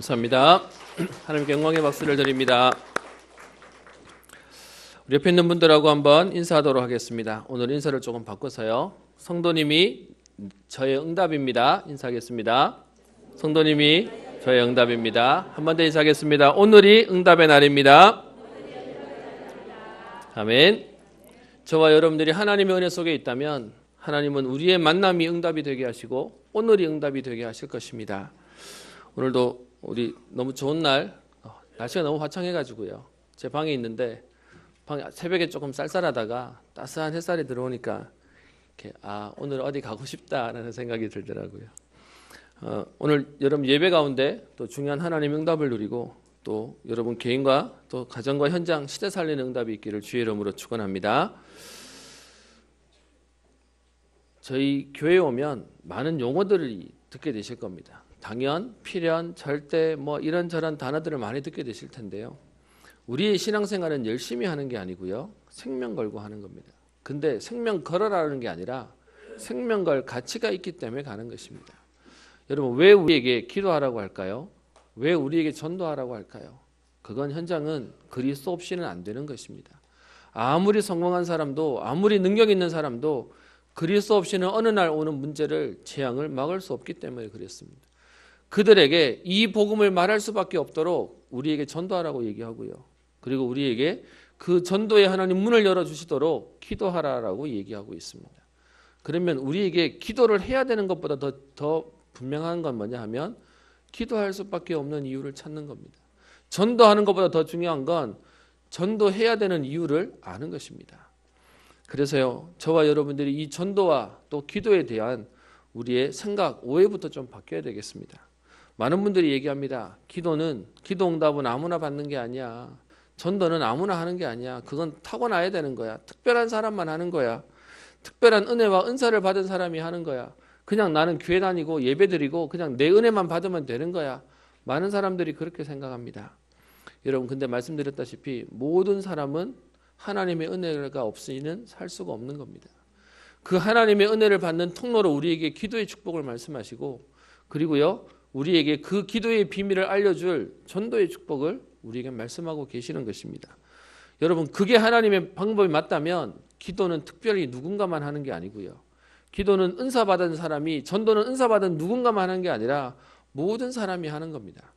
감사합니다. 하나님께 영광의 박수를 드립니다. 우리 옆에 있는 분들하고 한번 인사하도록 하겠습니다. 오늘 인사를 조금 바꿔서요. 성도님이 저의 응답입니다. 인사하겠습니다. 성도님이 저의 응답입니다. 한 번 더 인사하겠습니다. 오늘이 응답의 날입니다. 아멘. 저와 여러분들이 하나님의 은혜 속에 있다면 하나님은 우리의 만남이 응답이 되게 하시고 오늘이 응답이 되게 하실 것입니다. 오늘도 우리 너무 좋은 날, 날씨가 너무 화창해가지고요. 제 방에 있는데 새벽에 조금 쌀쌀하다가 따스한 햇살이 들어오니까 이렇게 오늘 어디 가고 싶다라는 생각이 들더라고요. 오늘 여러분 예배 가운데 또 중요한 하나님의 응답을 누리고 또 여러분 개인과 또 가정과 현장 시대 살리는 응답이 있기를 주의 이름으로 축원합니다. 저희 교회에 오면 많은 용어들을 듣게 되실 겁니다. 당연, 필연, 절대 이런저런 단어들을 많이 듣게 되실 텐데요. 우리의 신앙생활은 열심히 하는 게 아니고요. 생명 걸고 하는 겁니다. 근데 생명 걸어라는 게 아니라 생명 걸 가치가 있기 때문에 가는 것입니다. 여러분 왜 우리에게 기도하라고 할까요? 왜 우리에게 전도하라고 할까요? 그건 현장은 그리스도 없이는 안 되는 것입니다. 아무리 성공한 사람도 아무리 능력 있는 사람도 그리스도 없이는 어느 날 오는 문제를 재앙을 막을 수 없기 때문에 그랬습니다. 그들에게 이 복음을 말할 수밖에 없도록 우리에게 전도하라고 얘기하고요. 그리고 우리에게 그 전도의 하나님 문을 열어주시도록 기도하라라고 얘기하고 있습니다. 그러면 우리에게 기도를 해야 되는 것보다 더 분명한 건 뭐냐 하면 기도할 수밖에 없는 이유를 찾는 겁니다. 전도하는 것보다 더 중요한 건 전도해야 되는 이유를 아는 것입니다. 그래서요, 저와 여러분들이 이 전도와 또 기도에 대한 우리의 생각, 오해부터 좀 바뀌어야 되겠습니다. 많은 분들이 얘기합니다. 기도 응답은 아무나 받는 게 아니야. 전도는 아무나 하는 게 아니야. 그건 타고나야 되는 거야. 특별한 사람만 하는 거야. 특별한 은혜와 은사를 받은 사람이 하는 거야. 그냥 나는 교회 다니고 예배 드리고 그냥 내 은혜만 받으면 되는 거야. 많은 사람들이 그렇게 생각합니다. 여러분 근데 말씀드렸다시피 모든 사람은 하나님의 은혜가 없이는 살 수가 없는 겁니다. 그 하나님의 은혜를 받는 통로로 우리에게 기도의 축복을 말씀하시고 그리고요 우리에게 그 기도의 비밀을 알려줄 전도의 축복을 우리에게 말씀하고 계시는 것입니다. 여러분 그게 하나님의 방법이 맞다면 기도는 특별히 누군가만 하는 게 아니고요. 기도는 은사받은 사람이 전도는 은사받은 누군가만 하는 게 아니라 모든 사람이 하는 겁니다.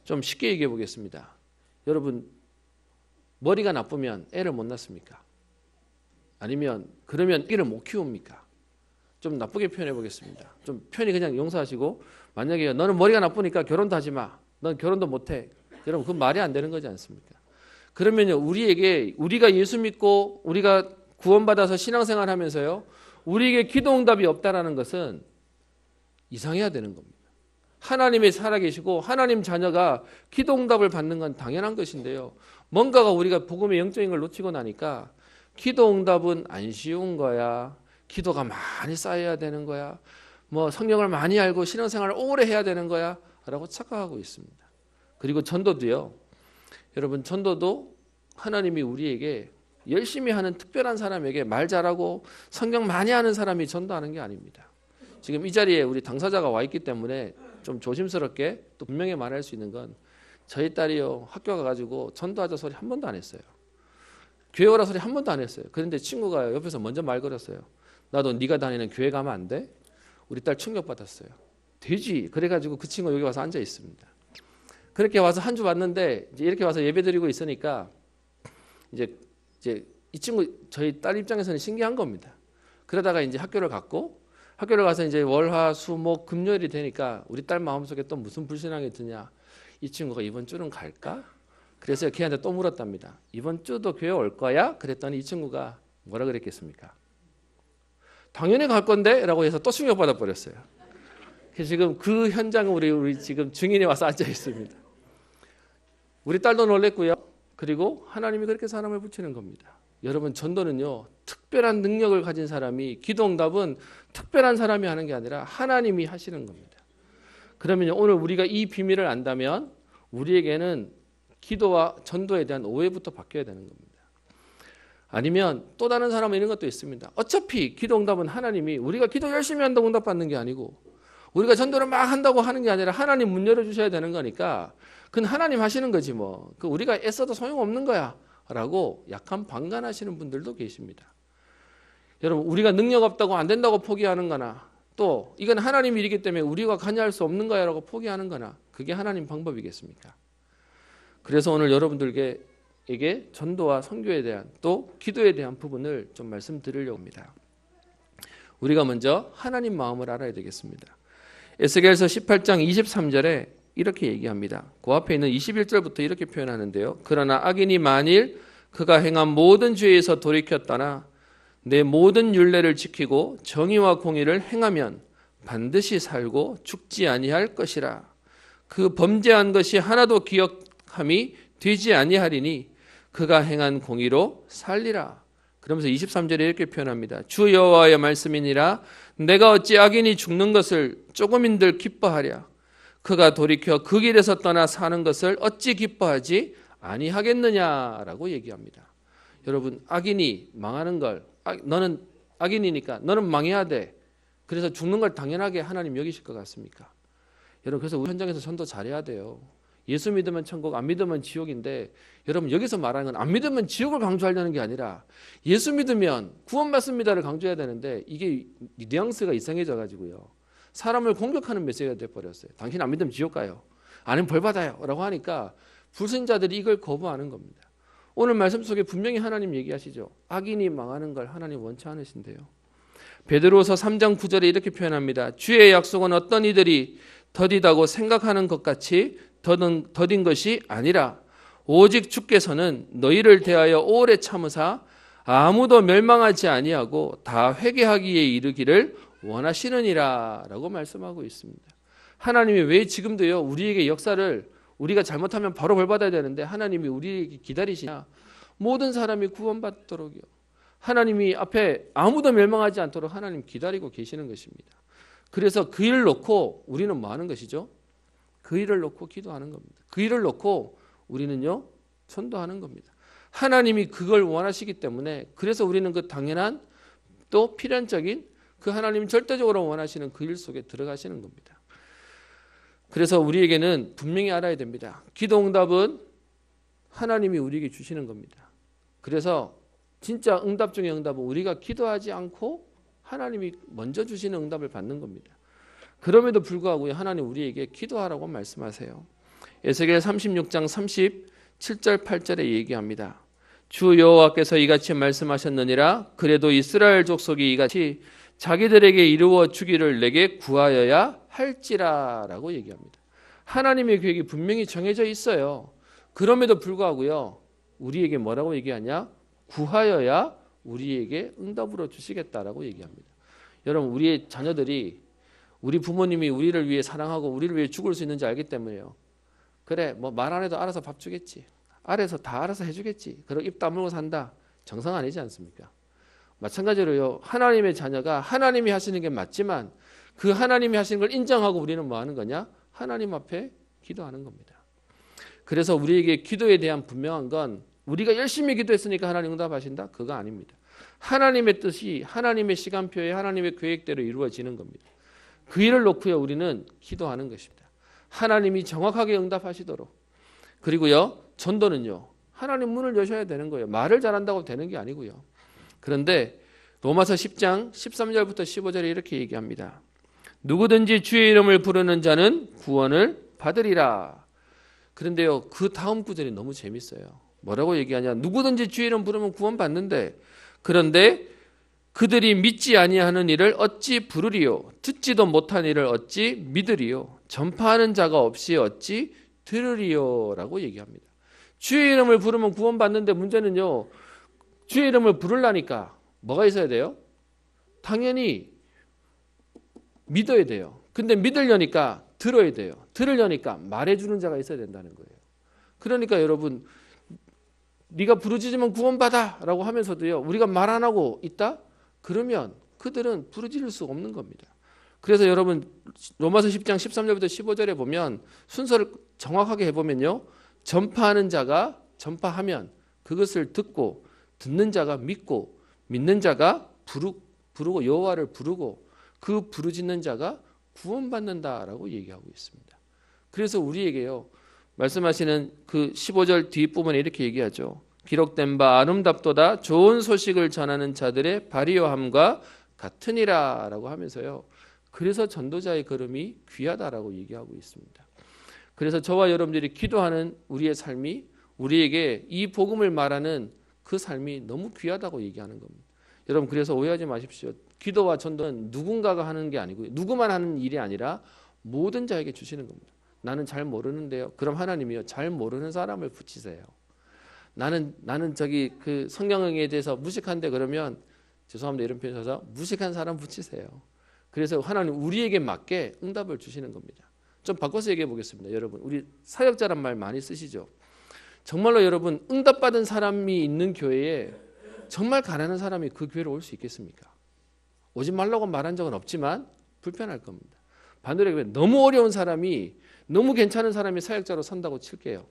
좀 쉽게 얘기해 보겠습니다. 여러분 머리가 나쁘면 애를 못 낳습니까? 아니면 그러면 애를 못 키웁니까? 좀 나쁘게 표현해 보겠습니다. 좀 표현이 그냥 용서하시고 만약에 너는 머리가 나쁘니까 결혼도 하지 마. 넌 결혼도 못해. 여러분 그건 말이 안 되는 거지 않습니까? 그러면요 우리가 예수 믿고 우리가 구원받아서 신앙생활 하면서요 우리에게 기도 응답이 없다라는 것은 이상해야 되는 겁니다. 하나님이 살아계시고 하나님 자녀가 기도 응답을 받는 건 당연한 것인데요. 뭔가가 우리가 복음의 영적인 걸 놓치고 나니까 기도 응답은 안 쉬운 거야. 기도가 많이 쌓여야 되는 거야. 성경을 많이 알고 신앙생활을 오래 해야 되는 거야 라고 착각하고 있습니다. 그리고 전도도요. 여러분 전도도 하나님이 우리에게 열심히 하는 특별한 사람에게 말 잘하고 성경 많이 아는 사람이 전도하는 게 아닙니다. 지금 이 자리에 우리 당사자가 와 있기 때문에 좀 조심스럽게 또 분명히 말할 수 있는 건 저희 딸이요 학교 가가지고 전도하자 소리 한 번도 안 했어요. 교회 오라 소리 한 번도 안 했어요. 그런데 친구가 옆에서 먼저 말 걸었어요. 나도 네가 다니는 교회 가면 안 돼? 우리 딸 충격받았어요. 되지. 그래가지고 그 친구 여기 와서 앉아 있습니다. 그렇게 와서 한 주 왔는데 이제 이렇게 와서 예배 드리고 있으니까 이제 이 친구 저희 딸 입장에서는 신기한 겁니다. 그러다가 이제 학교를 가서 이제 월화 수목 금요일이 되니까 우리 딸 마음속에 또 무슨 불신앙이 드냐. 이 친구가 이번 주는 갈까? 그래서 걔한테 또 물었답니다. 이번 주도 교회 올 거야? 그랬더니 이 친구가 뭐라 그랬겠습니까? 당연히 갈 건데? 라고 해서 또 충격받아 버렸어요. 지금 그 현장은 우리 지금 증인이 와서 앉아 있습니다. 우리 딸도 놀랬고요. 그리고 하나님이 그렇게 사람을 붙이는 겁니다. 여러분 전도는요. 특별한 능력을 가진 사람이 기도응답은 특별한 사람이 하는 게 아니라 하나님이 하시는 겁니다. 그러면 오늘 우리가 이 비밀을 안다면 우리에게는 기도와 전도에 대한 오해부터 바뀌어야 되는 겁니다. 아니면 또 다른 사람은 이런 것도 있습니다. 어차피 기도응답은 하나님이 우리가 기도 열심히 한다고 응답받는 게 아니고 우리가 전도를 막 한다고 하는 게 아니라 하나님 문 열어주셔야 되는 거니까 그건 하나님 하시는 거지 뭐. 그 우리가 애써도 소용없는 거야 라고 약간 방관하시는 분들도 계십니다. 여러분 우리가 능력 없다고 안 된다고 포기하는 거나 또 이건 하나님 일이기 때문에 우리가 관여할 수 없는 거야 라고 포기하는 거나 그게 하나님 방법이겠습니까? 그래서 오늘 여러분들에게 전도와 선교에 대한 또 기도에 대한 부분을 좀 말씀드리려고 합니다. 우리가 먼저 하나님 마음을 알아야 되겠습니다. 에스겔서 18장 23절에 이렇게 얘기합니다. 그 앞에 있는 21절부터 이렇게 표현하는데요. 그러나 악인이 만일 그가 행한 모든 죄에서 돌이켰다나 내 모든 율례를 지키고 정의와 공의를 행하면 반드시 살고 죽지 아니할 것이라. 그 범죄한 것이 하나도 기억함이 되지 아니하리니 그가 행한 공의로 살리라. 그러면서 23절에 이렇게 표현합니다. 주 여호와의 말씀이니라. 내가 어찌 악인이 죽는 것을 조금인들 기뻐하랴. 그가 돌이켜 그 길에서 떠나 사는 것을 어찌 기뻐하지 아니하겠느냐라고 얘기합니다. 여러분 악인이 망하는 걸 너는 악인이니까 너는 망해야 돼. 그래서 죽는 걸 당연하게 하나님 여기실 것 같습니까? 여러분 그래서 우리 현장에서 전도 잘해야 돼요. 예수 믿으면 천국, 안 믿으면 지옥인데 여러분 여기서 말하는 건 안 믿으면 지옥을 강조하려는 게 아니라 예수 믿으면 구원받습니다를 강조해야 되는데 이게 뉘앙스가 이상해져 가지고요. 사람을 공격하는 메시지가 돼버렸어요. 당신 안 믿으면 지옥 가요. 아니면 벌 받아요 라고 하니까 불신자들이 이걸 거부하는 겁니다. 오늘 말씀 속에 분명히 하나님 얘기하시죠. 악인이 망하는 걸 하나님 원치 않으신대요. 베드로서 3장 9절에 이렇게 표현합니다. 주의 약속은 어떤 이들이 더디다고 생각하는 것 같이 더딘 것이 아니라 오직 주께서는 너희를 대하여 오래 참으사 아무도 멸망하지 아니하고 다 회개하기에 이르기를 원하시느니라 라고 말씀하고 있습니다. 하나님이 왜 지금도요 우리에게 역사를 우리가 잘못하면 바로 벌받아야 되는데 하나님이 우리에게 기다리시냐. 모든 사람이 구원받도록요. 하나님이 앞에 아무도 멸망하지 않도록 하나님 기다리고 계시는 것입니다. 그래서 그 일을 놓고 우리는 뭐 하는 것이죠? 그 일을 놓고 기도하는 겁니다. 그 일을 놓고 우리는요 전도하는 겁니다. 하나님이 그걸 원하시기 때문에 그래서 우리는 그 당연한 또 필연적인 그 하나님이 절대적으로 원하시는 그 일 속에 들어가시는 겁니다. 그래서 우리에게는 분명히 알아야 됩니다. 기도 응답은 하나님이 우리에게 주시는 겁니다. 그래서 진짜 응답 중에 응답은 우리가 기도하지 않고 하나님이 먼저 주시는 응답을 받는 겁니다. 그럼에도 불구하고 하나님 우리에게 기도하라고 말씀하세요. 에스겔 36장 37절 8절에 얘기합니다. 주 여호와께서 이같이 말씀하셨느니라. 그래도 이스라엘 족속이 이같이 자기들에게 이루어 주기를 내게 구하여야 할지라 라고 얘기합니다. 하나님의 계획이 분명히 정해져 있어요. 그럼에도 불구하고요 우리에게 뭐라고 얘기하냐? 구하여야 우리에게 응답으로 주시겠다라고 얘기합니다. 여러분 우리의 자녀들이 우리 부모님이 우리를 위해 사랑하고 우리를 위해 죽을 수 있는지 알기 때문에요. 그래 뭐 말 안 해도 알아서 밥 주겠지. 아래서 다 알아서 해주겠지. 그리고 입 다물고 산다. 정상 아니지 않습니까? 마찬가지로요 하나님의 자녀가 하나님이 하시는 게 맞지만 그 하나님이 하시는 걸 인정하고 우리는 뭐 하는 거냐? 하나님 앞에 기도하는 겁니다. 그래서 우리에게 기도에 대한 분명한 건 우리가 열심히 기도했으니까 하나님 응답하신다? 그거 아닙니다. 하나님의 뜻이 하나님의 시간표에 하나님의 계획대로 이루어지는 겁니다. 그 일을 놓고요 우리는 기도하는 것입니다. 하나님이 정확하게 응답하시도록. 그리고요 전도는요 하나님 문을 여셔야 되는 거예요. 말을 잘한다고 되는 게 아니고요. 그런데 로마서 10장 13절부터 15절에 이렇게 얘기합니다. 누구든지 주의 이름을 부르는 자는 구원을 받으리라. 그런데요 그 다음 구절이 너무 재밌어요. 뭐라고 얘기하냐? 누구든지 주의 이름 부르면 구원 받는데 그런데 그들이 믿지 아니하는 일을 어찌 부르리요? 듣지도 못한 일을 어찌 믿으리요? 전파하는 자가 없이 어찌 들으리요? 라고 얘기합니다. 주의 이름을 부르면 구원 받는데 문제는요 주의 이름을 부르려니까 뭐가 있어야 돼요? 당연히 믿어야 돼요. 근데 믿으려니까 들어야 돼요. 들으려니까 말해주는 자가 있어야 된다는 거예요. 그러니까 여러분 네가 부르짖으면 구원받아 라고 하면서도요 우리가 말 안 하고 있다? 그러면 그들은 부르짖을 수 없는 겁니다. 그래서 여러분 로마서 10장 13절부터 15절에 보면 순서를 정확하게 해보면요 전파하는 자가 전파하면 그것을 듣고 듣는 자가 믿고 믿는 자가 부르고 여호와를 부르고 그 부르짖는 자가 구원받는다라고 얘기하고 있습니다. 그래서 우리에게요, 말씀하시는 그 15절 뒷부분에 이렇게 얘기하죠. 기록된 바 아름답도다 좋은 소식을 전하는 자들의 발이요함과 같으니라 라고 하면서요, 그래서 전도자의 걸음이 귀하다라고 얘기하고 있습니다. 그래서 저와 여러분들이 기도하는 우리의 삶이 우리에게 이 복음을 말하는 그 삶이 너무 귀하다고 얘기하는 겁니다. 여러분, 그래서 오해하지 마십시오. 기도와 전도는 누군가가 하는 게 아니고요, 누구만 하는 일이 아니라 모든 자에게 주시는 겁니다. 나는 잘 모르는데요. 그럼 하나님이요, 잘 모르는 사람을 붙이세요. 나는 저기 그 성경에 대해서 무식한데, 그러면 죄송합니다, 이런 표현 써서 무식한 사람 붙이세요. 그래서 하나님 우리에게 맞게 응답을 주시는 겁니다. 좀 바꿔서 얘기해 보겠습니다. 여러분, 우리 사역자란 말 많이 쓰시죠. 정말로 여러분, 응답받은 사람이 있는 교회에 정말 가난한 사람이 그 교회로 올 수 있겠습니까? 오지 말라고 말한 적은 없지만 불편할 겁니다. 반대로 너무 어려운 사람이, 너무 괜찮은 사람이 사역자로 선다고 칠게요.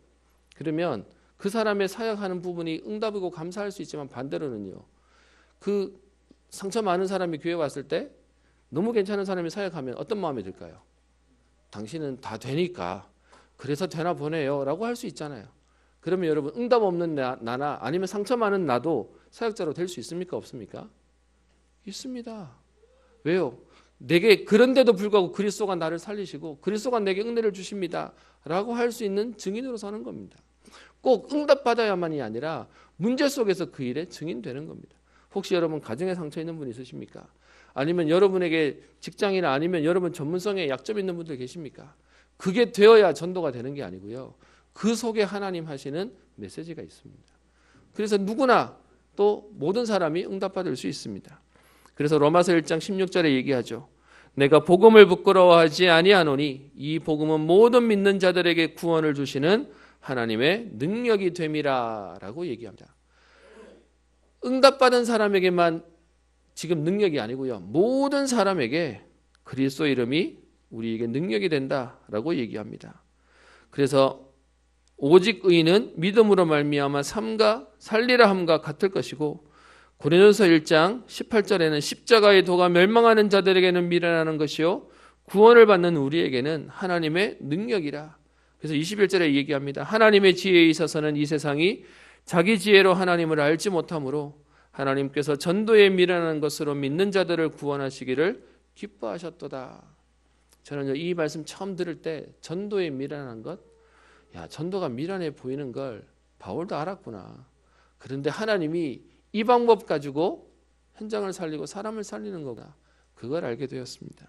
그러면 그 사람의 사역하는 부분이 응답이고 감사할 수 있지만, 반대로는요, 그 상처 많은 사람이 교회 왔을 때 너무 괜찮은 사람이 사역하면 어떤 마음이 들까요? 당신은 다 되니까 그래서 되나 보네요 라고 할 수 있잖아요. 그러면 여러분, 응답 없는 나나 아니면 상처 많은 나도 사역자로 될 수 있습니까? 없습니까? 있습니다. 왜요? 내게 그런데도 불구하고 그리스도가 나를 살리시고 그리스도가 내게 은혜를 주십니다 라고 할 수 있는 증인으로 사는 겁니다. 꼭 응답받아야만이 아니라 문제 속에서 그 일에 증인되는 겁니다. 혹시 여러분 가정에 상처 있는 분 있으십니까? 아니면 여러분에게 직장이나 아니면 여러분 전문성에 약점 있는 분들 계십니까? 그게 되어야 전도가 되는 게 아니고요, 그 속에 하나님 하시는 메시지가 있습니다. 그래서 누구나 또 모든 사람이 응답받을 수 있습니다. 그래서 로마서 1장 16절에 얘기하죠. 내가 복음을 부끄러워하지 아니하노니 이 복음은 모든 믿는 자들에게 구원을 주시는 하나님의 능력이 됨이라 라고 얘기합니다. 응답받은 사람에게만 지금 능력이 아니고요, 모든 사람에게 그리스도 이름이 우리에게 능력이 된다라고 얘기합니다. 그래서 오직 의인은 믿음으로 말미암아 삶과 살리라 함과 같을 것이고, 고린도서 1장 18절에는 십자가의 도가 멸망하는 자들에게는 미련하는 것이요 구원을 받는 우리에게는 하나님의 능력이라. 그래서 21절에 얘기합니다. 하나님의 지혜에 있어서는 이 세상이 자기 지혜로 하나님을 알지 못하므로 하나님께서 전도에 미련한 것으로 믿는 자들을 구원하시기를 기뻐하셨도다. 저는 이 말씀 처음 들을 때 전도에 미련한 것, 전도가 미련해 보이는 걸 바울도 알았구나. 그런데 하나님이 이 방법 가지고 현장을 살리고 사람을 살리는 거구나, 그걸 알게 되었습니다.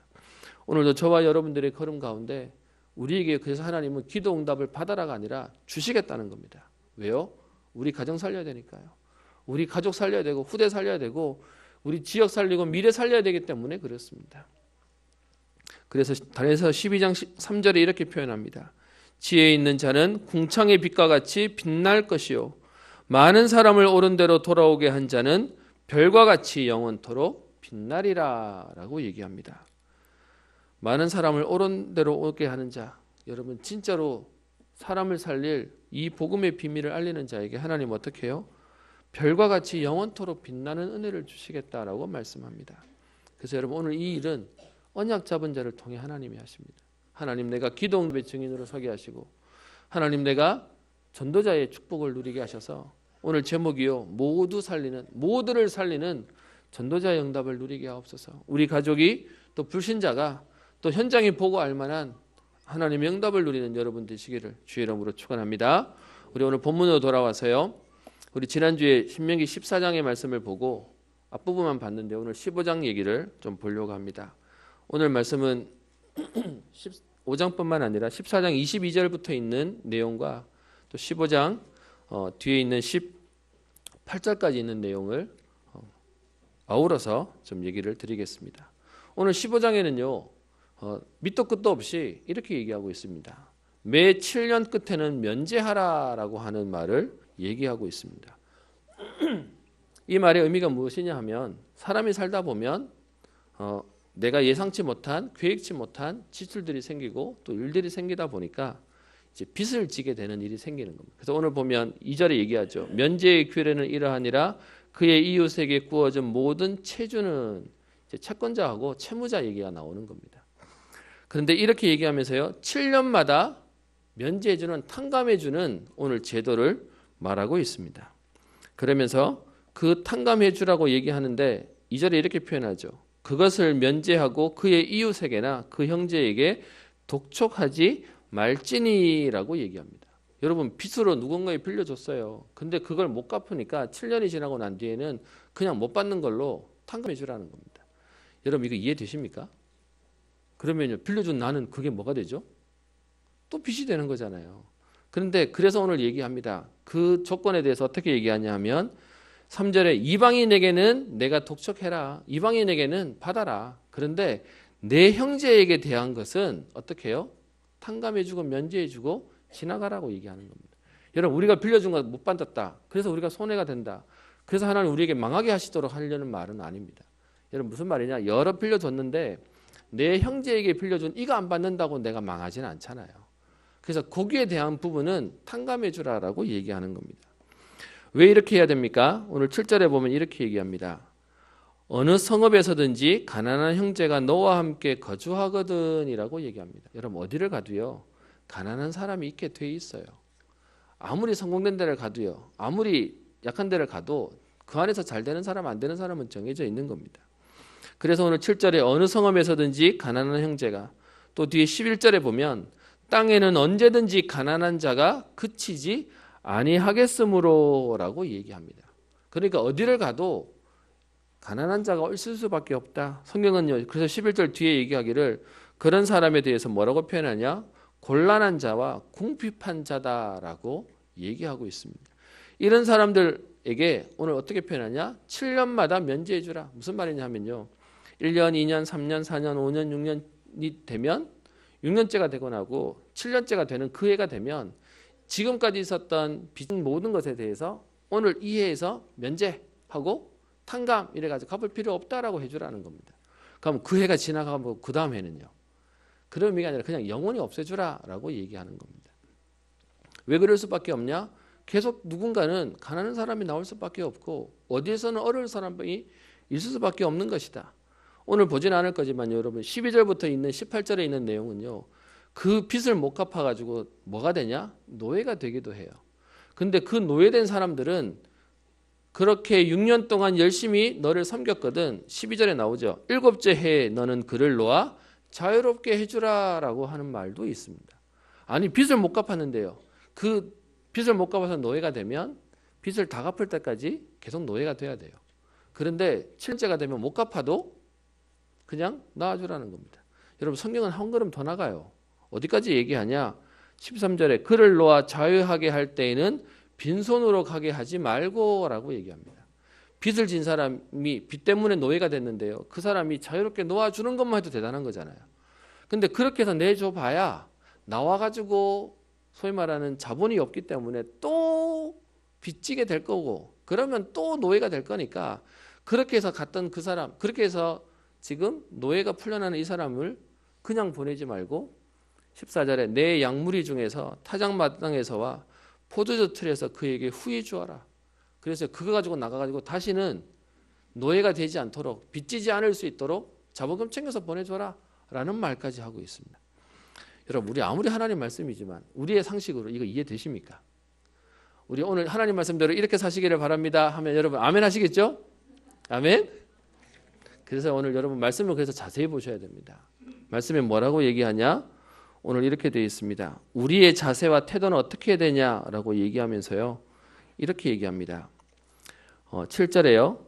오늘도 저와 여러분들의 걸음 가운데 우리에게 그래서 하나님은 기도 응답을 받아라가 아니라 주시겠다는 겁니다. 왜요? 우리 가정 살려야 되니까요. 우리 가족 살려야 되고 후대 살려야 되고 우리 지역 살리고 미래 살려야 되기 때문에 그렇습니다. 그래서 다니엘서 12장 3절에 이렇게 표현합니다. 지혜 있는 자는 궁창의 빛과 같이 빛날 것이요 많은 사람을 옳은 대로 돌아오게 한 자는 별과 같이 영원토록 빛나리라 라고 얘기합니다. 많은 사람을 옳은 대로 오게 하는 자, 여러분 진짜로 사람을 살릴 이 복음의 비밀을 알리는 자에게 하나님 어떻게 해요? 별과 같이 영원토록 빛나는 은혜를 주시겠다라고 말씀합니다. 그래서 여러분, 오늘 이 일은 언약 잡은 자를 통해 하나님이 하십니다. 하나님, 내가 기도 응답의 증인으로 서게 하시고, 하나님, 내가 전도자의 축복을 누리게 하셔서 오늘 제목이요, 모두를 살리는 전도자의 응답을 누리게 하옵소서. 우리 가족이 또 불신자가 또 현장에 보고 알만한 하나님의 응답을 누리는 여러분 되시기를 주의 이름으로 축원합니다. 우리 오늘 본문으로 돌아와서요, 우리 지난주에 신명기 14장의 말씀을 보고 앞부분만 봤는데 오늘 15장 얘기를 좀 보려고 합니다. 오늘 말씀은 15장뿐만 아니라 14장 22절부터 있는 내용과 또 15장 뒤에 있는 18절까지 있는 내용을 아우러서 좀 얘기를 드리겠습니다. 오늘 15장에는요, 밑도 끝도 없이 이렇게 얘기하고 있습니다. 매 7년 끝에는 면제하라라고 하는 말을 얘기하고 있습니다. 이 말의 의미가 무엇이냐 하면, 사람이 살다 보면 내가 예상치 못한, 계획치 못한 지출들이 생기고 또 일들이 생기다 보니까 이제 빚을 지게 되는 일이 생기는 겁니다. 그래서 오늘 보면 2절에 얘기하죠. 면제의 규례는 이러하니라 그의 이웃에게 구워진 모든 채주는, 이제 채권자하고 채무자 얘기가 나오는 겁니다. 그런데 이렇게 얘기하면서요, 7년마다 면제해주는, 탕감해주는 오늘 제도를 말하고 있습니다. 그러면서 그 탕감해주라고 얘기하는데 2절에 이렇게 표현하죠. 그것을 면제하고 그의 이웃에게나 그 형제에게 독촉하지 말지니라고 얘기합니다. 여러분, 빚으로 누군가에 빌려줬어요. 근데 그걸 못 갚으니까 7년이 지나고 난 뒤에는 그냥 못 받는 걸로 탕감해 주라는 겁니다. 여러분, 이거 이해되십니까? 그러면요, 빌려준 나는 그게 뭐가 되죠? 또 빚이 되는 거잖아요. 그런데 그래서 오늘 얘기합니다. 그 조건에 대해서 어떻게 얘기하냐 하면 3절에 이방인에게는 내가 독촉해라. 이방인에게는 받아라. 그런데 내 형제에게 대한 것은 어떻게 해요? 탕감해주고 면제해주고 지나가라고 얘기하는 겁니다. 여러분, 우리가 빌려준 거 못 받았다. 그래서 우리가 손해가 된다. 그래서 하나님 우리에게 망하게 하시도록 하려는 말은 아닙니다. 여러분, 무슨 말이냐? 여러 빌려줬는데 내 형제에게 빌려준 이거 안 받는다고 내가 망하지는 않잖아요. 그래서 거기에 대한 부분은 탕감해 주라라고 얘기하는 겁니다. 왜 이렇게 해야 됩니까? 오늘 7절에 보면 이렇게 얘기합니다. 어느 성읍에서든지 가난한 형제가 너와 함께 거주하거든 이라고 얘기합니다. 여러분, 어디를 가도요, 가난한 사람이 있게 돼 있어요. 아무리 성공된 데를 가도요, 아무리 약한 데를 가도 그 안에서 잘 되는 사람, 안 되는 사람은 정해져 있는 겁니다. 그래서 오늘 7절에 어느 성읍에서든지 가난한 형제가, 또 뒤에 11절에 보면 땅에는 언제든지 가난한 자가 그치지 아니하겠으므로라고 얘기합니다. 그러니까 어디를 가도 가난한 자가 있을 수밖에 없다. 성경은요, 그래서 11절 뒤에 얘기하기를 그런 사람에 대해서 뭐라고 표현하냐? 곤란한 자와 궁핍한 자다라고 얘기하고 있습니다. 이런 사람들에게 오늘 어떻게 표현하냐? 7년마다 면제해 주라. 무슨 말이냐 하면요, 1년, 2년, 3년, 4년, 5년, 6년이 되면 6년째가 되고 나고 7년째가 되는 그 해가 되면 지금까지 있었던 빚은 모든 것에 대해서 오늘 이 해에서 면제하고 탕감 이래가지고 갚을 필요 없다라고 해주라는 겁니다. 그럼 그 해가 지나가고 그 다음 해는요, 그런 의미가 아니라 그냥 영원히 없애주라라고 얘기하는 겁니다. 왜 그럴 수밖에 없냐? 계속 누군가는 가난한 사람이 나올 수밖에 없고 어디에서는 어려운 사람이 있을 수밖에 없는 것이다. 오늘 보지는 않을 거지만 여러분, 12절부터 있는 18절에 있는 내용은요, 그 빚을 못 갚아가지고 뭐가 되냐? 노예가 되기도 해요. 근데 그 노예된 사람들은 그렇게 6년 동안 열심히 너를 섬겼거든. 12절에 나오죠. 7째 해에 너는 그를 놓아 자유롭게 해주라라고 하는 말도 있습니다. 아니, 빚을 못 갚았는데요, 그 빚을 못 갚아서 노예가 되면 빚을 다 갚을 때까지 계속 노예가 돼야 돼요. 그런데 7년째가 되면 못 갚아도 그냥 놔주라는 겁니다. 여러분, 성경은 한 걸음 더 나가요. 어디까지 얘기하냐? 13절에 그를 놓아 자유하게 할 때에는 빈손으로 가게 하지 말고라고 얘기합니다. 빚을 진 사람이 빚 때문에 노예가 됐는데요, 그 사람이 자유롭게 놓아주는 것만 해도 대단한 거잖아요. 근데 그렇게 해서 내줘봐야 나와가지고 소위 말하는 자본이 없기 때문에 또 빚지게 될 거고, 그러면 또 노예가 될 거니까 그렇게 해서 갔던 그 사람, 그렇게 해서 지금 노예가 풀려나는 이 사람을 그냥 보내지 말고 14절에 내 양무리 중에서 타작마당에서와 포도주 틀에서 그에게 후히 주어라. 그래서 그거 가지고 나가가지고 다시는 노예가 되지 않도록, 빚지지 않을 수 있도록 자본금 챙겨서 보내줘라 라는 말까지 하고 있습니다. 여러분, 우리 아무리 하나님 말씀이지만 우리의 상식으로 이거 이해되십니까? 우리 오늘 하나님 말씀대로 이렇게 사시기를 바랍니다 하면 여러분 아멘 하시겠죠? 아멘? 그래서 오늘 여러분 말씀을 그래서 자세히 보셔야 됩니다. 말씀에 뭐라고 얘기하냐? 오늘 이렇게 되어 있습니다. 우리의 자세와 태도는 어떻게 되냐라고 얘기하면서요, 이렇게 얘기합니다. 7절에요.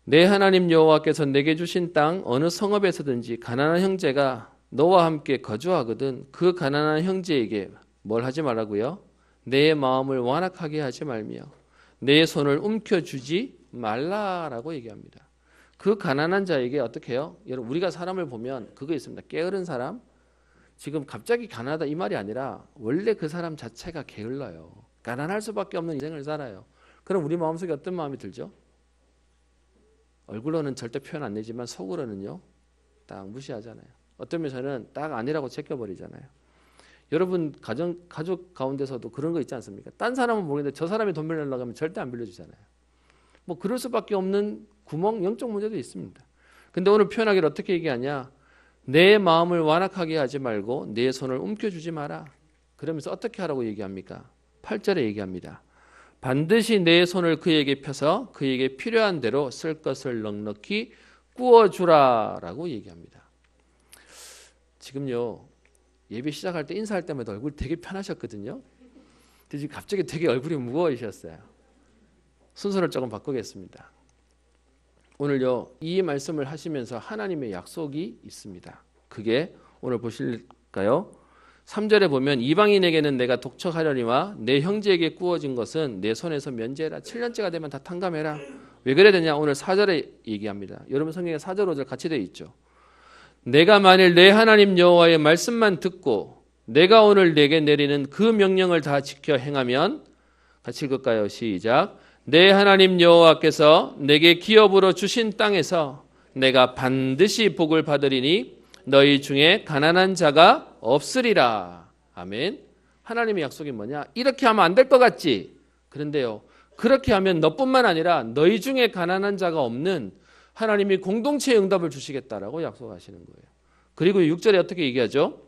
내 하나님 여호와께서 내게 주신 땅 어느 성읍에서든지 가난한 형제가 너와 함께 거주하거든 그 가난한 형제에게 뭘 하지 말라고요? 내 마음을 완악하게 하지 말며 내 손을 움켜주지 말라라고 얘기합니다. 그 가난한 자에게 어떻게 해요? 여러분, 우리가 사람을 보면 그거 있습니다. 게으른 사람, 지금 갑자기 가난하다 이 말이 아니라 원래 그 사람 자체가 게을러요. 가난할 수밖에 없는 인생을 살아요. 그럼 우리 마음속에 어떤 마음이 들죠? 얼굴로는 절대 표현 안 내지만 속으로는요, 딱 무시하잖아요. 어떤 면에서는 딱 아니라고 제껴버리잖아요. 여러분 가족 가운데서도 그런 거 있지 않습니까? 딴 사람은 모르겠는데 저 사람이 돈 빌려려고 하면 절대 안 빌려주잖아요. 뭐 그럴 수밖에 없는 구멍, 영적 문제도 있습니다. 근데 오늘 표현하기를 어떻게 얘기하냐? 내 마음을 완악하게 하지 말고 내 손을 움켜주지 마라. 그러면서 어떻게 하라고 얘기합니까? 8절에 얘기합니다. 반드시 내 손을 그에게 펴서 그에게 필요한 대로 쓸 것을 넉넉히 구워주라 라고 얘기합니다. 지금요, 예배 시작할 때 인사할 때마다 얼굴이 되게 편하셨거든요. 근데 지금 갑자기 되게 얼굴이 무거워지셨어요. 순서를 조금 바꾸겠습니다. 오늘요, 이 말씀을 하시면서 하나님의 약속이 있습니다. 그게 오늘 보실까요? 3절에 보면 이방인에게는 내가 독촉하려니와 내 형제에게 구워진 것은 내 손에서 면제해라. 7년째가 되면 다 탕감해라. 왜 그래야 되냐? 오늘 4절에 얘기합니다. 여러분 성경에 4절 5절 같이 되어 있죠. 내가 만일 내 하나님 여호와의 말씀만 듣고 내가 오늘 내게 내리는 그 명령을 다 지켜 행하면, 같이 읽을까요? 시작. 내 하나님 여호와께서 내게 기업으로 주신 땅에서 내가 반드시 복을 받으리니 너희 중에 가난한 자가 없으리라. 아멘. 하나님의 약속이 뭐냐? 이렇게 하면 안 될 것 같지? 그런데요, 그렇게 하면 너뿐만 아니라 너희 중에 가난한 자가 없는 하나님이 공동체의 응답을 주시겠다라고 약속하시는 거예요. 그리고 6절에 어떻게 얘기하죠?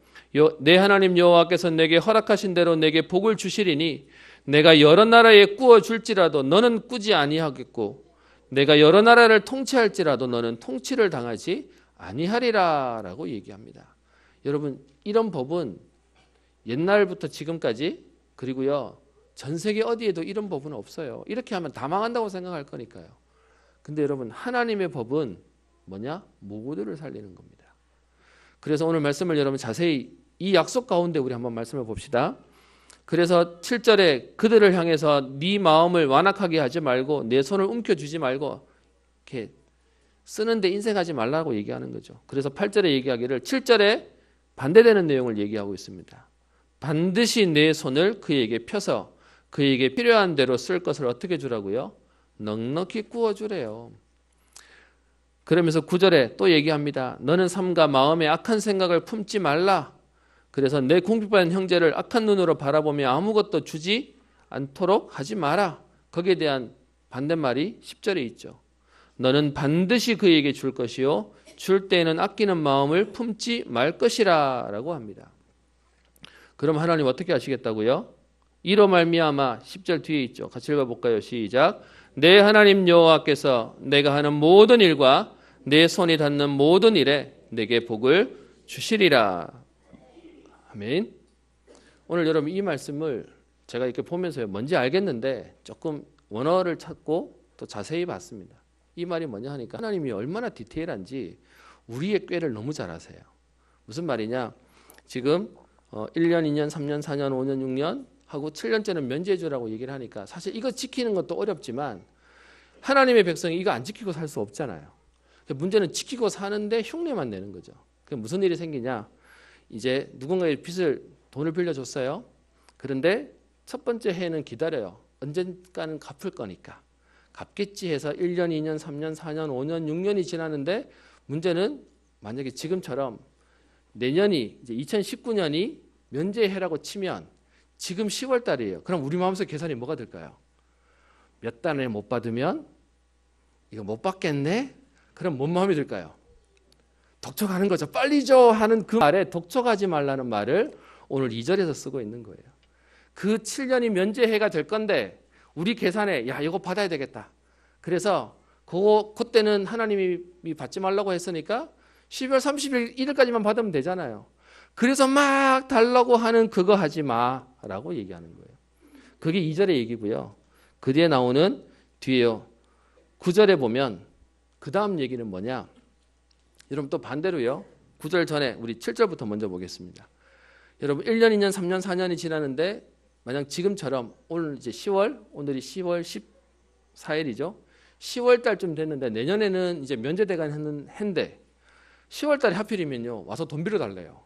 내 하나님 여호와께서 내게 허락하신 대로 내게 복을 주시리니 내가 여러 나라에 꾸어 줄지라도 너는 꾸지 아니하겠고 내가 여러 나라를 통치할지라도 너는 통치를 당하지 아니하리라 라고 얘기합니다. 여러분, 이런 법은 옛날부터 지금까지, 그리고요, 전 세계 어디에도 이런 법은 없어요. 이렇게 하면 다 망한다고 생각할 거니까요. 근데 여러분, 하나님의 법은 뭐냐? 모두를 살리는 겁니다. 그래서 오늘 말씀을 여러분 자세히 이 약속 가운데 우리 한번 말씀을 봅시다. 그래서 7절에 그들을 향해서 네 마음을 완악하게 하지 말고 내 손을 움켜쥐지 말고 이렇게 쓰는데 인색하지 말라고 얘기하는 거죠. 그래서 8절에 얘기하기를 7절에 반대되는 내용을 얘기하고 있습니다. 반드시 내 손을 그에게 펴서 그에게 필요한 대로 쓸 것을 어떻게 주라고요? 넉넉히 구워주래요. 그러면서 9절에 또 얘기합니다. 너는 삼가 마음에 악한 생각을 품지 말라. 그래서 내 궁핍한 형제를 악한 눈으로 바라보며 아무것도 주지 않도록 하지 마라. 거기에 대한 반대말이 10절에 있죠. 너는 반드시 그에게 줄 것이요 줄 때에는 아끼는 마음을 품지 말 것이라 라고 합니다. 그럼 하나님 어떻게 하시겠다고요? 이로 말미암아 10절 뒤에 있죠. 같이 읽어볼까요? 시작. 내 하나님 여호와께서 내가 하는 모든 일과 내 손이 닿는 모든 일에 내게 복을 주시리라. 아멘. 오늘 여러분 이 말씀을 제가 이렇게 보면서요, 뭔지 알겠는데 조금 원어를 찾고 또 자세히 봤습니다. 이 말이 뭐냐 하니까 하나님이 얼마나 디테일한지 우리의 꾀를 너무 잘 아세요. 무슨 말이냐? 지금 1년, 2년, 3년, 4년, 5년, 6년 하고 7년째는 면제해 주라고 얘기를 하니까 사실 이거 지키는 것도 어렵지만 하나님의 백성이 이거 안 지키고 살 수 없잖아요. 문제는 지키고 사는데 흉내만 내는 거죠. 그게 무슨 일이 생기냐? 이제 누군가의 돈을 빌려줬어요. 그런데 첫 번째 해는 기다려요. 언젠가는 갚을 거니까. 갚겠지 해서 1년, 2년, 3년, 4년, 5년, 6년이 지나는데 문제는 만약에 지금처럼 내년이 이제 2019년이 면제해라고 치면 지금 10월 달이에요. 그럼 우리 마음속 계산이 뭐가 될까요? 몇 달에 못 받으면 이거 못 받겠네? 그럼 뭔 마음이 들까요? 독촉하는 거죠. 빨리 줘 하는 그 말에 독촉하지 말라는 말을 오늘 2절에서 쓰고 있는 거예요. 그 7년이 면제해가 될 건데 우리 계산에 야 이거 받아야 되겠다. 그래서 그때는 하나님이 받지 말라고 했으니까 12월 31일까지만 받으면 되잖아요. 그래서 막 달라고 하는 그거 하지 마라고 얘기하는 거예요. 그게 2절의 얘기고요. 그 뒤에 나오는 뒤에요. 9절에 보면 그 다음 얘기는 뭐냐? 여러분 또 반대로요. 9절 전에 우리 7절부터 먼저 보겠습니다. 여러분 1년, 2년, 3년, 4년이 지나는데 만약 지금처럼 오늘 이제 10월, 오늘이 10월 14일이죠. 10월 달쯤 됐는데 내년에는 이제 면제돼가는 해인데 10월 달에 하필이면요. 와서 돈 빌려달래요.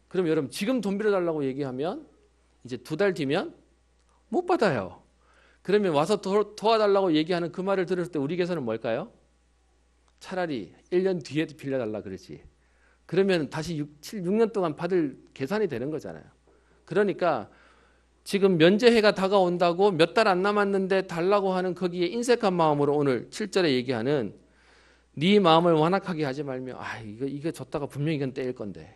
그럼 여러분 지금 돈 빌려달라고 얘기하면 이제 2달 뒤면 못 받아요. 그러면 와서 도와달라고 얘기하는 그 말을 들을 때 우리 계산은 뭘까요? 차라리 1년 뒤에 빌려달라 그러지. 그러면 다시 6년 동안 받을 계산이 되는 거잖아요. 그러니까 지금 면제해가 다가온다고 몇 달 안 남았는데 달라고 하는 거기에 인색한 마음으로 오늘 7절에 얘기하는 네 마음을 완악하게 하지 말며 이거 줬다가 분명히 이건 떼일 건데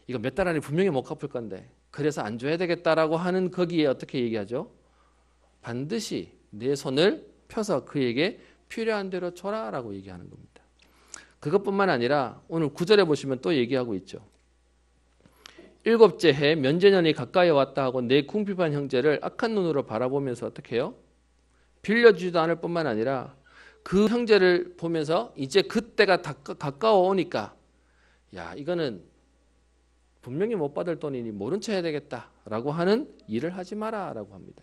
이거 몇 달 안에 분명히 못 갚을 건데 그래서 안 줘야 되겠다라고 하는 거기에 어떻게 얘기하죠? 반드시 내 손을 펴서 그에게 필요한 대로 줘라라고 얘기하는 겁니다. 그것뿐만 아니라 오늘 9절에 보시면 또 얘기하고 있죠. 일곱째 해 면제년이 가까이 왔다 하고 내 궁핍한 형제를 악한 눈으로 바라보면서 어떻게 해요? 빌려주지도 않을 뿐만 아니라 그 형제를 보면서 이제 그때가 가까워 오니까 야 이거는 분명히 못 받을 돈이니 모른 체 해야 되겠다라고 하는 일을 하지 마라라고 합니다.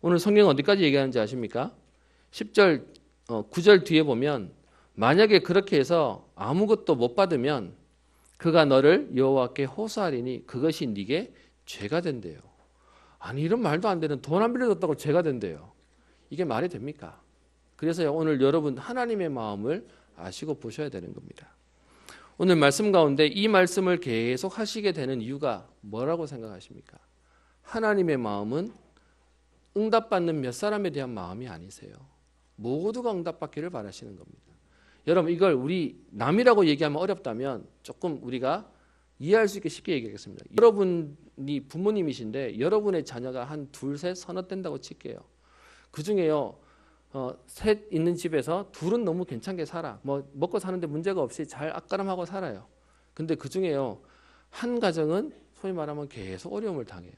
오늘 성경 어디까지 얘기하는지 아십니까? 10절 9절 뒤에 보면 만약에 그렇게 해서 아무것도 못 받으면 그가 너를 여호와께 호소하리니 그것이 네게 죄가 된대요. 아니 이런 말도 안 되는 돈 안 빌려줬다고 죄가 된대요. 이게 말이 됩니까? 그래서 오늘 여러분 하나님의 마음을 아시고 보셔야 되는 겁니다. 오늘 말씀 가운데 이 말씀을 계속 하시게 되는 이유가 뭐라고 생각하십니까? 하나님의 마음은 응답받는 몇 사람에 대한 마음이 아니세요. 모두가 응답받기를 바라시는 겁니다. 여러분 이걸 우리 남이라고 얘기하면 어렵다면 조금 우리가 이해할 수 있게 쉽게 얘기하겠습니다. 여러분이 부모님이신데 여러분의 자녀가 한 둘, 셋, 서너 된다고 칠게요. 그중에요 셋 있는 집에서 둘은 너무 괜찮게 살아. 뭐 먹고 사는데 문제가 없이 잘 앞가름하고 살아요. 근데 그중에요 한 가정은 소위 말하면 계속 어려움을 당해요.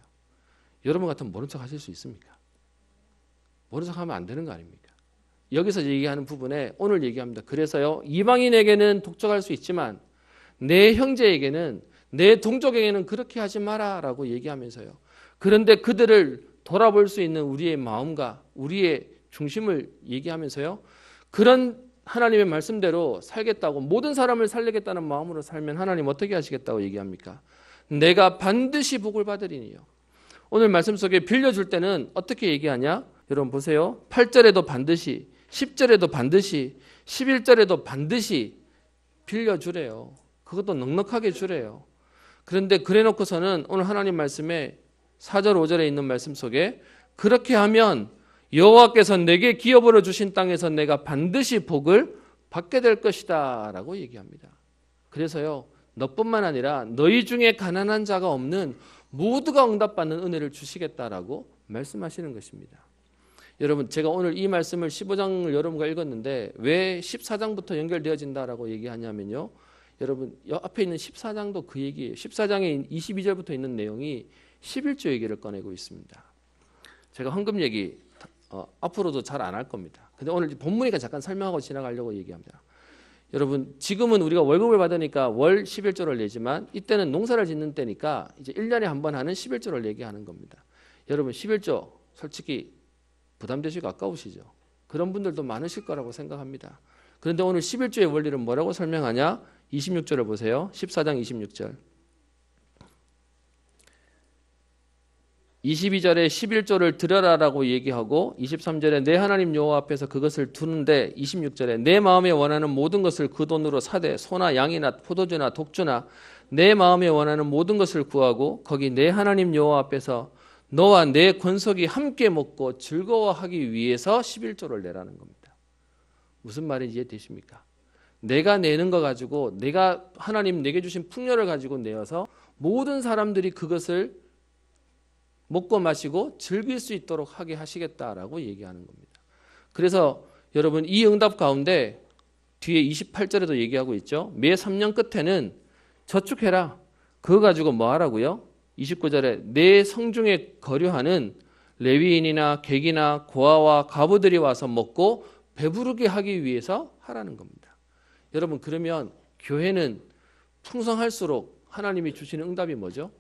여러분 같으면 모른 척 하실 수 있습니까? 모른 척 하면 안 되는 거 아닙니까? 여기서 얘기하는 부분에 오늘 얘기합니다. 그래서요 이방인에게는 독촉할 수 있지만 내 형제에게는 내 동족에게는 그렇게 하지 마라라고 얘기하면서요. 그런데 그들을 돌아볼 수 있는 우리의 마음과 우리의 중심을 얘기하면서요. 그런 하나님의 말씀대로 살겠다고 모든 사람을 살리겠다는 마음으로 살면 하나님 어떻게 하시겠다고 얘기합니까? 내가 반드시 복을 받으리니요. 오늘 말씀 속에 빌려줄 때는 어떻게 얘기하냐? 여러분 보세요. 8절에도 반드시 10절에도 반드시 11절에도 반드시 빌려주래요. 그것도 넉넉하게 주래요. 그런데 그래 놓고서는 오늘 하나님 말씀에 4절 5절에 있는 말씀 속에 그렇게 하면 여호와께서 내게 기업으로 주신 땅에서 내가 반드시 복을 받게 될 것이다 라고 얘기합니다. 그래서요 너뿐만 아니라 너희 중에 가난한 자가 없는 모두가 응답받는 은혜를 주시겠다라고 말씀하시는 것입니다. 여러분 제가 오늘 이 말씀을 15장을 여러분과 읽었는데 왜 14장부터 연결되어진다라고 얘기하냐면요. 여러분 앞에 있는 14장도 그 얘기예요. 14장에 22절부터 있는 내용이 11조 얘기를 꺼내고 있습니다. 제가 헌금 얘기 앞으로도 잘 안 할 겁니다. 근데 오늘 본문이니까 잠깐 설명하고 지나가려고 얘기합니다. 여러분 지금은 우리가 월급을 받으니까 월 11조를 내지만 이때는 농사를 짓는 때니까 이제 1년에 한 번 하는 11조를 얘기하는 겁니다. 여러분 11조 솔직히 부담되시고 아까우시죠? 그런 분들도 많으실 거라고 생각합니다. 그런데 오늘 11조의 원리를 뭐라고 설명하냐? 26절을 보세요. 14장 26절. 22절에 11조를 드려라라고 얘기하고 23절에 내 하나님 여호와 앞에서 그것을 두는데 26절에 내 마음에 원하는 모든 것을 그 돈으로 사되 소나 양이나 포도주나 독주나 내 마음에 원하는 모든 것을 구하고 거기 내 하나님 여호와 앞에서 너와 내 권속이 함께 먹고 즐거워하기 위해서 11조를 내라는 겁니다. 무슨 말인지 이해되십니까? 내가 내는 거 가지고 내가 하나님 내게 주신 풍요를 가지고 내어서 모든 사람들이 그것을 먹고 마시고 즐길 수 있도록 하게 하시겠다라고 얘기하는 겁니다. 그래서 여러분 이 응답 가운데 뒤에 28절에도 얘기하고 있죠. 매 3년 끝에는 저축해라. 그거 가지고 뭐 하라고요? 29절에 내 성중에 거류하는 레위인이나 객이나 고아와 과부들이 와서 먹고 배부르게 하기 위해서 하라는 겁니다. 여러분 그러면 교회는 풍성할수록 하나님이 주시는 응답이 뭐죠?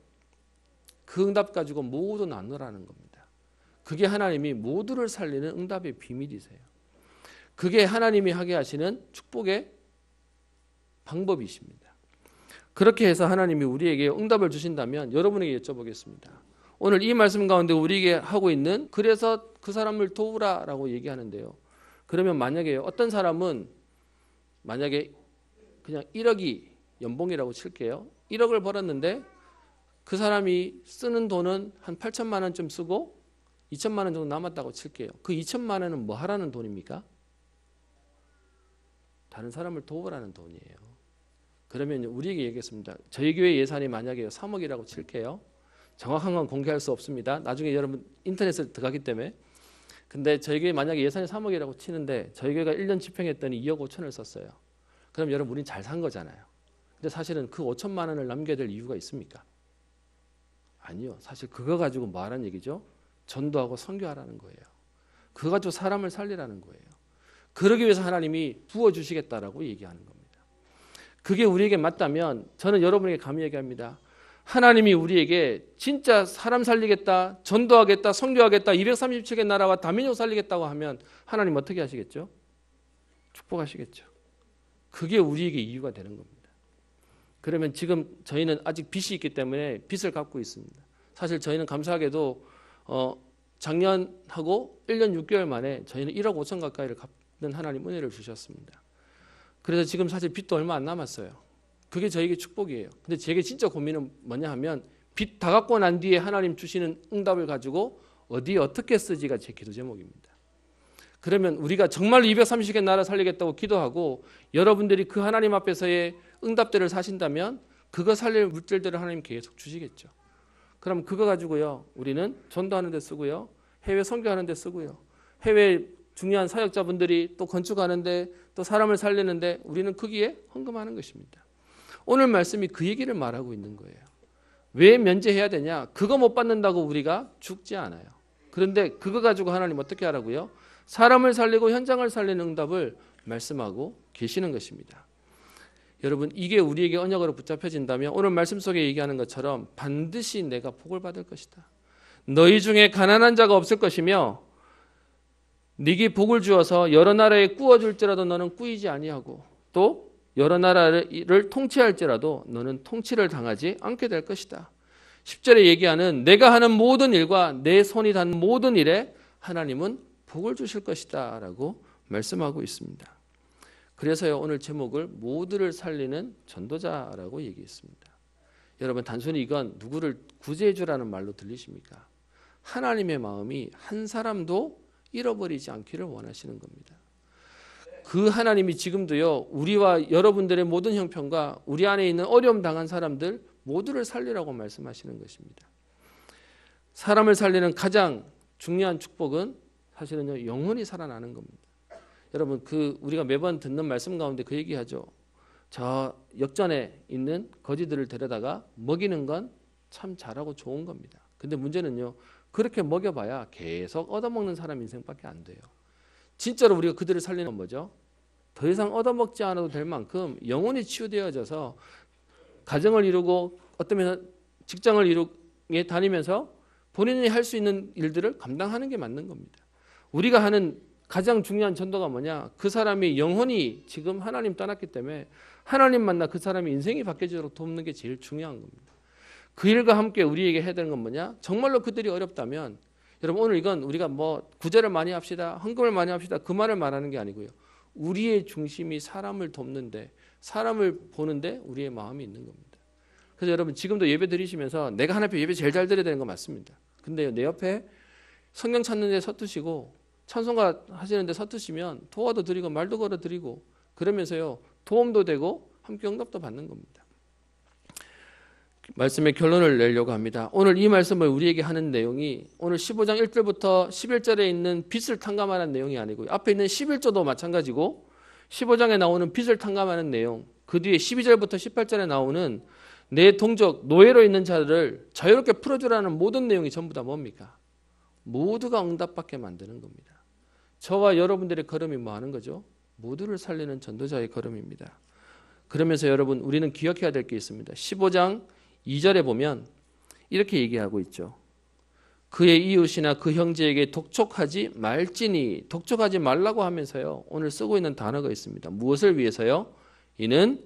그 응답 가지고 모두 나누라는 겁니다. 그게 하나님이 모두를 살리는 응답의 비밀이세요. 그게 하나님이 하게 하시는 축복의 방법이십니다. 그렇게 해서 하나님이 우리에게 응답을 주신다면 여러분에게 여쭤보겠습니다. 오늘 이 말씀 가운데 우리에게 하고 있는 그래서 그 사람을 도우라라고 얘기하는데요. 그러면 만약에 어떤 사람은 만약에 그냥 1억이 연봉이라고 칠게요. 1억을 벌었는데 그 사람이 쓰는 돈은 한 8천만 원쯤 쓰고 2천만 원 정도 남았다고 칠게요. 그 2천만 원은 뭐 하라는 돈입니까? 다른 사람을 도우라는 돈이에요. 그러면 우리에게 얘기했습니다. 저희 교회 예산이 만약에 3억이라고 칠게요. 정확한 건 공개할 수 없습니다. 나중에 여러분 인터넷에 들어가기 때문에. 근데 저희 교회 만약에 예산이 3억이라고 치는데 저희 교회가 1년 집행했더니 2억 5천을 썼어요. 그럼 여러분 우린 잘 산 거잖아요. 근데 사실은 그 5천만 원을 남겨야 될 이유가 있습니까? 아니요. 사실 그거 가지고 뭐 하라는 얘기죠? 전도하고 선교하라는 거예요. 그거 가지고 사람을 살리라는 거예요. 그러기 위해서 하나님이 부어주시겠다라고 얘기하는 겁니다. 그게 우리에게 맞다면 저는 여러분에게 감히 얘기합니다. 하나님이 우리에게 진짜 사람 살리겠다, 전도하겠다, 선교하겠다, 237개 나라와 다민족 살리겠다고 하면 하나님 어떻게 하시겠죠? 축복하시겠죠. 그게 우리에게 이유가 되는 겁니다. 그러면 지금 저희는 아직 빚이 있기 때문에 빚을 갚고 있습니다. 사실 저희는 감사하게도 작년하고 1년 6개월 만에 저희는 1억 5천 가까이를 갚는 하나님 은혜를 주셨습니다. 그래서 지금 사실 빚도 얼마 안 남았어요. 그게 저에게 축복이에요. 근데 제게 진짜 고민은 뭐냐 하면 빚 다 갚고 난 뒤에 하나님 주시는 응답을 가지고 어디에 어떻게 쓰지가 제 기도 제목입니다. 그러면 우리가 정말 230개 나라 살리겠다고 기도하고 여러분들이 그 하나님 앞에서의 응답들을 사신다면 그거 살릴 물질들을 하나님 계속 주시겠죠. 그럼 그거 가지고요 우리는 전도하는 데 쓰고요, 해외 선교하는 데 쓰고요, 해외 중요한 사역자분들이 또 건축하는데 또 사람을 살리는데 우리는 거기에 헌금하는 것입니다. 오늘 말씀이 그 얘기를 말하고 있는 거예요. 왜 면제해야 되냐? 그거 못 받는다고 우리가 죽지 않아요. 그런데 그거 가지고 하나님 어떻게 하라고요? 사람을 살리고 현장을 살리는 응답을 말씀하고 계시는 것입니다. 여러분 이게 우리에게 언약으로 붙잡혀진다면 오늘 말씀 속에 얘기하는 것처럼 반드시 내가 복을 받을 것이다. 너희 중에 가난한 자가 없을 것이며 네게 복을 주어서 여러 나라에 꾸어줄지라도 너는 꾸이지 아니하고 또 여러 나라를 통치할지라도 너는 통치를 당하지 않게 될 것이다. 10절에 얘기하는 내가 하는 모든 일과 내 손이 닿는 모든 일에 하나님은 복을 주실 것이다 라고 말씀하고 있습니다. 그래서요 오늘 제목을 모두를 살리는 전도자라고 얘기했습니다. 여러분 단순히 이건 누구를 구제해 주라는 말로 들리십니까? 하나님의 마음이 한 사람도 잃어버리지 않기를 원하시는 겁니다. 그 하나님이 지금도요 우리와 여러분들의 모든 형편과 우리 안에 있는 어려움 당한 사람들 모두를 살리라고 말씀하시는 것입니다. 사람을 살리는 가장 중요한 축복은 사실은요 영혼이 살아나는 겁니다. 여러분 그 우리가 매번 듣는 말씀 가운데 그 얘기하죠. 저 역전에 있는 거지들을 데려다가 먹이는 건 참 잘하고 좋은 겁니다. 근데 문제는요 그렇게 먹여봐야 계속 얻어먹는 사람 인생밖에 안 돼요. 진짜로 우리가 그들을 살리는 건 뭐죠? 더 이상 얻어먹지 않아도 될 만큼 영혼이 치유되어져서 가정을 이루고 어떤 면에서 직장을 이루게 다니면서 본인이 할 수 있는 일들을 감당하는 게 맞는 겁니다. 우리가 하는 가장 중요한 전도가 뭐냐? 그 사람이 영혼이 지금 하나님 떠났기 때문에 하나님 만나 그 사람의 인생이 바뀌어지도록 돕는 게 제일 중요한 겁니다. 그 일과 함께 우리에게 해야 되는 건 뭐냐? 정말로 그들이 어렵다면 여러분 오늘 이건 우리가 뭐 구제를 많이 합시다, 헌금을 많이 합시다 그 말을 말하는 게 아니고요. 우리의 중심이 사람을 돕는데 사람을 보는데 우리의 마음이 있는 겁니다. 그래서 여러분 지금도 예배 드리시면서 내가 하나님 앞에 예배 제일 잘 드려야 되는 거 맞습니다. 근데 내 옆에 성경 찾는 데 서투시고 찬송가 하시는데 서투시면 도와도 드리고 말도 걸어 드리고 그러면서요 도움도 되고 함께 응답도 받는 겁니다. 말씀의 결론을 내려고 합니다. 오늘 이 말씀을 우리에게 하는 내용이 오늘 15장 1절부터 11절에 있는 빚을 탕감하는 내용이 아니고요. 앞에 있는 11조도 마찬가지고 15장에 나오는 빚을 탕감하는 내용, 그 뒤에 12절부터 18절에 나오는 내 동족, 노예로 있는 자들을 자유롭게 풀어주라는 모든 내용이 전부 다 뭡니까? 모두가 응답받게 만드는 겁니다. 저와 여러분들의 걸음이 뭐 하는 거죠? 모두를 살리는 전도자의 걸음입니다. 그러면서 여러분 우리는 기억해야 될 게 있습니다. 15장 2절에 보면 이렇게 얘기하고 있죠. 그의 이웃이나 그 형제에게 독촉하지 말지니 독촉하지 말라고 하면서요. 오늘 쓰고 있는 단어가 있습니다. 무엇을 위해서요? 이는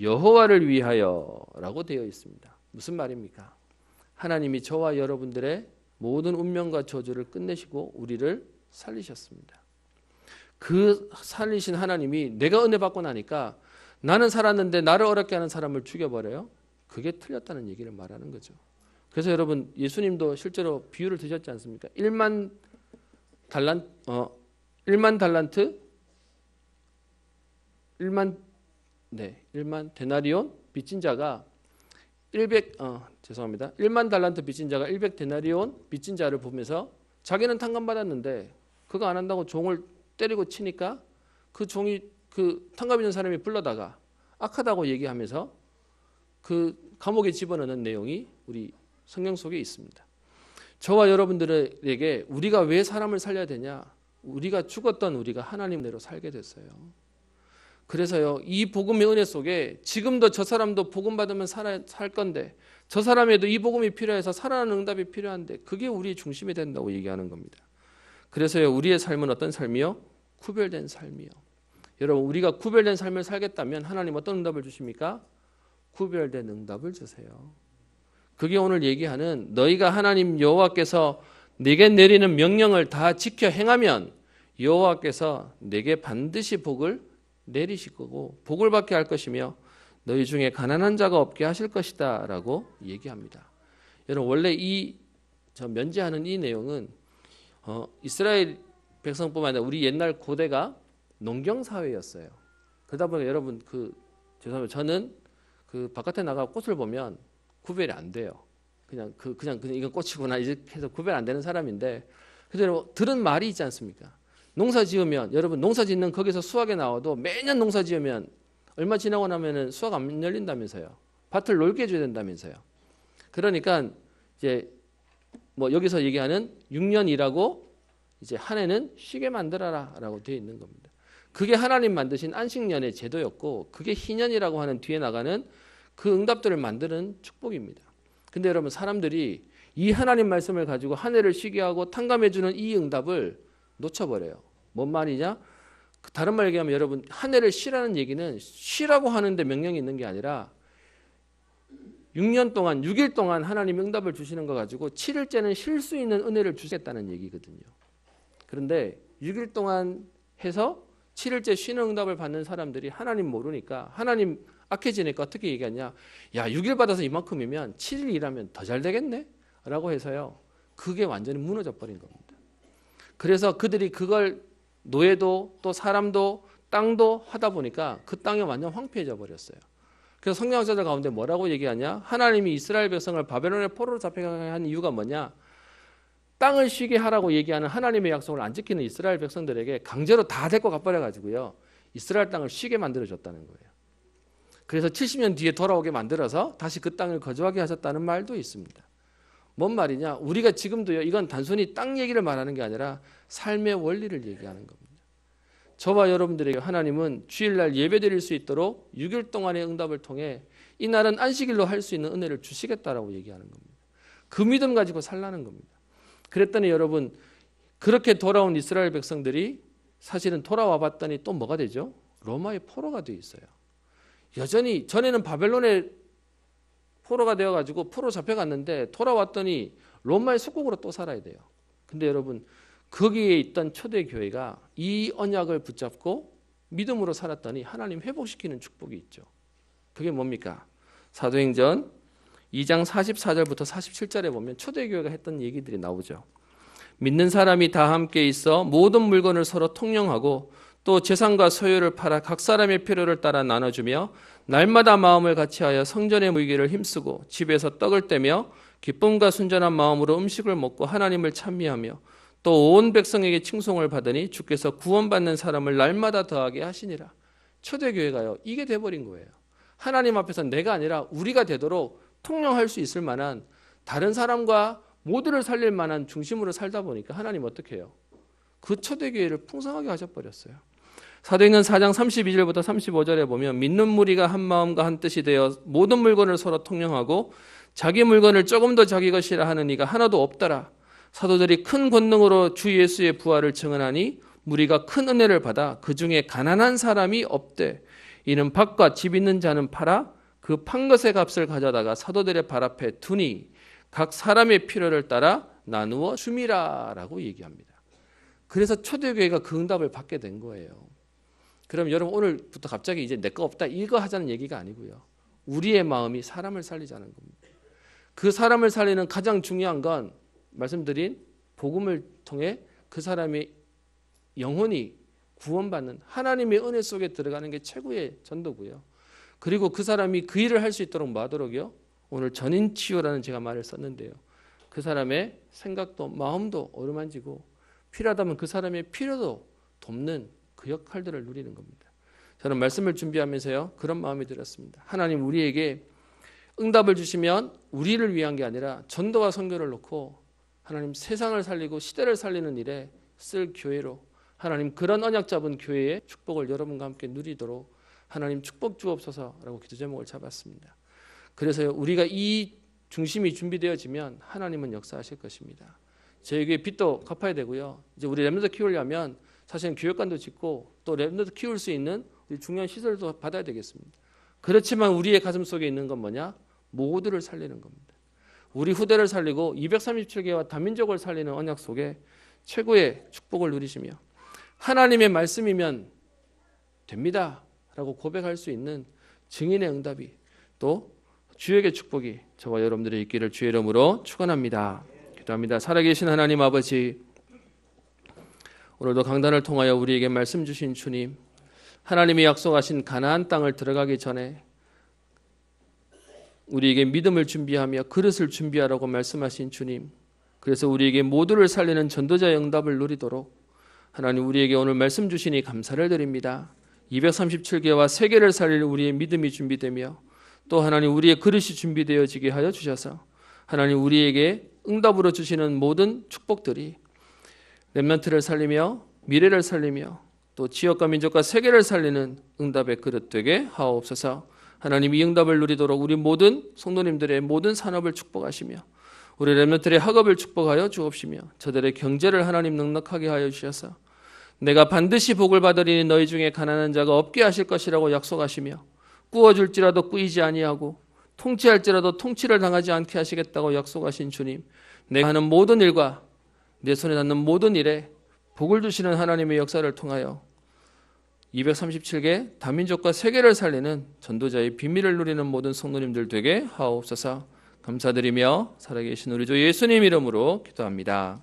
여호와를 위하여라고 되어 있습니다. 무슨 말입니까? 하나님이 저와 여러분들의 모든 운명과 저주를 끝내시고 우리를 살리셨습니다. 그 살리신 하나님이 내가 은혜 받고 나니까 나는 살았는데 나를 어렵게 하는 사람을 죽여버려요? 그게 틀렸다는 얘기를 말하는 거죠. 그래서 여러분 예수님도 실제로 비유를 드셨지 않습니까? 1만 달란트 1만 데나리온 빚진 자가 1만 달란트 빚진 자가 100 데나리온 빚진 자를 보면서 자기는 탕감받았는데 그거 안 한다고 종을 때리고 치니까 그 종이 그 탕감 있는 사람이 불러다가 악하다고 얘기하면서 그 감옥에 집어넣는 내용이 우리 성경 속에 있습니다. 저와 여러분들에게 우리가 왜 사람을 살려야 되냐? 우리가 죽었던 우리가 하나님대로 살게 됐어요. 그래서요, 이 복음의 은혜 속에 지금도 저 사람도 복음 받으면 살 건데 저 사람에도 이 복음이 필요해서 살아나는 응답이 필요한데 그게 우리의 중심이 된다고 얘기하는 겁니다. 그래서요, 우리의 삶은 어떤 삶이요? 구별된 삶이요. 여러분, 우리가 구별된 삶을 살겠다면 하나님 어떤 응답을 주십니까? 구별된 응답을 주세요. 그게 오늘 얘기하는 너희가 하나님 여호와께서 내게 내리는 명령을 다 지켜 행하면 여호와께서 내게 반드시 복을 내리실 거고 복을 받게 할 것이며 너희 중에 가난한 자가 없게 하실 것이다 라고 얘기합니다. 여러분, 원래 면제하는 이 내용은 이스라엘 백성뿐만 아니라 우리 옛날 고대가 농경사회였어요. 그러다 보니까 여러분 죄송합니다. 저는 그 바깥에 나가 꽃을 보면 구별이 안 돼요. 그냥 이건 꽃이구나 이렇게 해서 구별 안 되는 사람인데, 그래서 들은 말이 있지 않습니까? 농사 지으면 여러분 농사 짓는 거기서 수확이 나와도 매년 농사 지으면 얼마 지나고 나면은 수확 안 열린다면서요. 밭을 놀게 해줘야 된다면서요. 그러니까 이제 뭐 여기서 얘기하는 6년 일하고 이제 한 해는 쉬게 만들어라라고 되어 있는 겁니다. 그게 하나님 만드신 안식년의 제도였고 그게 희년이라고 하는 뒤에 나가는 그 응답들을 만드는 축복입니다. 근데 여러분, 사람들이 이 하나님 말씀을 가지고 한 해를 쉬게 하고 탕감해 주는 이 응답을 놓쳐버려요. 뭔 말이냐? 다른 말 얘기하면 여러분, 한 해를 쉬라는 얘기는 쉬라고 하는데 명령이 있는 게 아니라 6년 동안 6일 동안 하나님 응답을 주시는 거 가지고 7일째는 쉴 수 있는 은혜를 주시겠다는 얘기거든요. 그런데 6일 동안 해서 7일째 쉬는 응답을 받는 사람들이 하나님 모르니까, 하나님 악해지니까 어떻게 얘기하냐? 야, 6일 받아서 이만큼이면 7일 일하면 더 잘 되겠네? 라고 해서요, 그게 완전히 무너져 버린 겁니다. 그래서 그들이 그걸 노예도 또 사람도 땅도 하다 보니까 그 땅이 완전 황폐해져 버렸어요. 그래서 성경학자들 가운데 뭐라고 얘기하냐? 하나님이 이스라엘 백성을 바벨론의 포로로 잡혀가게 한 이유가 뭐냐? 땅을 쉬게 하라고 얘기하는 하나님의 약속을 안 지키는 이스라엘 백성들에게 강제로 다 데리고 가버려가지고요, 이스라엘 땅을 쉬게 만들어줬다는 거예요. 그래서 70년 뒤에 돌아오게 만들어서 다시 그 땅을 거주하게 하셨다는 말도 있습니다. 뭔 말이냐? 우리가 지금도요, 이건 단순히 땅 얘기를 말하는 게 아니라 삶의 원리를 얘기하는 겁니다. 저와 여러분들에게 하나님은 주일날 예배드릴 수 있도록 6일 동안의 응답을 통해 이 날은 안식일로 할 수 있는 은혜를 주시겠다라고 얘기하는 겁니다. 그 믿음 가지고 살라는 겁니다. 그랬더니 여러분, 그렇게 돌아온 이스라엘 백성들이 사실은 돌아와 봤더니 또 뭐가 되죠? 로마의 포로가 되어 있어요. 여전히 전에는 바벨론의 포로가 되어가지고 포로 잡혀갔는데 돌아왔더니 로마의 속국으로 또 살아야 돼요. 근데 여러분, 거기에 있던 초대교회가 이 언약을 붙잡고 믿음으로 살았더니 하나님 회복시키는 축복이 있죠. 그게 뭡니까? 사도행전 2장 44절부터 47절에 보면 초대교회가 했던 얘기들이 나오죠. 믿는 사람이 다 함께 있어 모든 물건을 서로 통용하고 또 재산과 소유를 팔아 각 사람의 필요를 따라 나눠주며 날마다 마음을 같이하여 성전에 모이기를 힘쓰고 집에서 떡을 떼며 기쁨과 순전한 마음으로 음식을 먹고 하나님을 찬미하며 또 온 백성에게 칭송을 받으니 주께서 구원받는 사람을 날마다 더하게 하시니라. 초대교회가요, 이게 돼버린 거예요. 하나님 앞에서 내가 아니라 우리가 되도록 통용할 수 있을 만한, 다른 사람과 모두를 살릴 만한 중심으로 살다 보니까 하나님 어떻게 해요? 그 초대교회를 풍성하게 하셔버렸어요. 사도행전 4장 32절부터 35절에 보면 믿는 무리가 한 마음과 한 뜻이 되어 모든 물건을 서로 통용하고 자기 물건을 조금 더 자기 것이라 하는 이가 하나도 없더라. 사도들이 큰 권능으로 주 예수의 부활을 증언하니 무리가 큰 은혜를 받아 그 중에 가난한 사람이 없대. 이는 밭과 집 있는 자는 팔아 그 판 것의 값을 가져다가 사도들의 발 앞에 두니 각 사람의 필요를 따라 나누어 줌이라라고 얘기합니다. 그래서 초대교회가 그 응답을 받게 된 거예요. 그럼 여러분, 오늘부터 갑자기 이제 내 거 없다 이거 하자는 얘기가 아니고요, 우리의 마음이 사람을 살리자는 겁니다. 그 사람을 살리는 가장 중요한 건 말씀드린 복음을 통해 그 사람의 영혼이 구원받는 하나님의 은혜 속에 들어가는 게 최고의 전도고요. 그리고 그 사람이 그 일을 할 수 있도록 뭐 하도록요? 오늘 전인치유라는 제가 말을 썼는데요. 그 사람의 생각도 마음도 어루만지고 필요하다면 그 사람의 필요도 돕는 그 역할들을 누리는 겁니다. 저는 말씀을 준비하면서요, 그런 마음이 들었습니다. 하나님 우리에게 응답을 주시면 우리를 위한 게 아니라 전도와 선교를 놓고 하나님 세상을 살리고 시대를 살리는 일에 쓸 교회로 하나님 그런 언약 잡은 교회의 축복을 여러분과 함께 누리도록 하나님 축복 주옵소서라고 기도 제목을 잡았습니다. 그래서 우리가 이 중심이 준비되어지면 하나님은 역사하실 것입니다. 저에게 빚도 갚아야 되고요. 이제 우리 렘넌트 키우려면 사실은 교육관도 짓고 또 렘넌트 키울 수 있는 중요한 시설도 받아야 되겠습니다. 그렇지만 우리의 가슴 속에 있는 건 뭐냐? 모두를 살리는 겁니다. 우리 후대를 살리고 237개와 다민족을 살리는 언약 속에 최고의 축복을 누리시며 하나님의 말씀이면 됩니다 라고 고백할 수 있는 증인의 응답이 또 주에게 축복이 저와 여러분들의 있기를 주의 이름으로 축원합니다. 기도합니다. 살아계신 하나님 아버지, 오늘도 강단을 통하여 우리에게 말씀 주신 주님, 하나님이 약속하신 가나안 땅을 들어가기 전에 우리에게 믿음을 준비하며 그릇을 준비하라고 말씀하신 주님, 그래서 우리에게 모두를 살리는 전도자의 응답을 누리도록 하나님 우리에게 오늘 말씀 주시니 감사를 드립니다. 237개와 세계를 살릴 우리의 믿음이 준비되며 또 하나님 우리의 그릇이 준비되어지게 하여 주셔서 하나님 우리에게 응답으로 주시는 모든 축복들이 렘넌트를 살리며 미래를 살리며 또 지역과 민족과 세계를 살리는 응답의 그릇 되게 하옵소서. 하나님 이 응답을 누리도록 우리 모든 성도님들의 모든 산업을 축복하시며 우리 렘넌트의 학업을 축복하여 주옵시며 저들의 경제를 하나님 넉넉하게 하여 주셔서 내가 반드시 복을 받으리니 너희 중에 가난한 자가 없게 하실 것이라고 약속하시며 꾸어줄지라도 꾸이지 아니하고 통치할지라도 통치를 당하지 않게 하시겠다고 약속하신 주님, 내가 하는 모든 일과 내 손에 닿는 모든 일에 복을 주시는 하나님의 역사를 통하여 237개 다민족과 세계를 살리는 전도자의 비밀을 누리는 모든 성도님들 되게 하옵소서. 감사드리며 살아계신 우리 주 예수님 이름으로 기도합니다.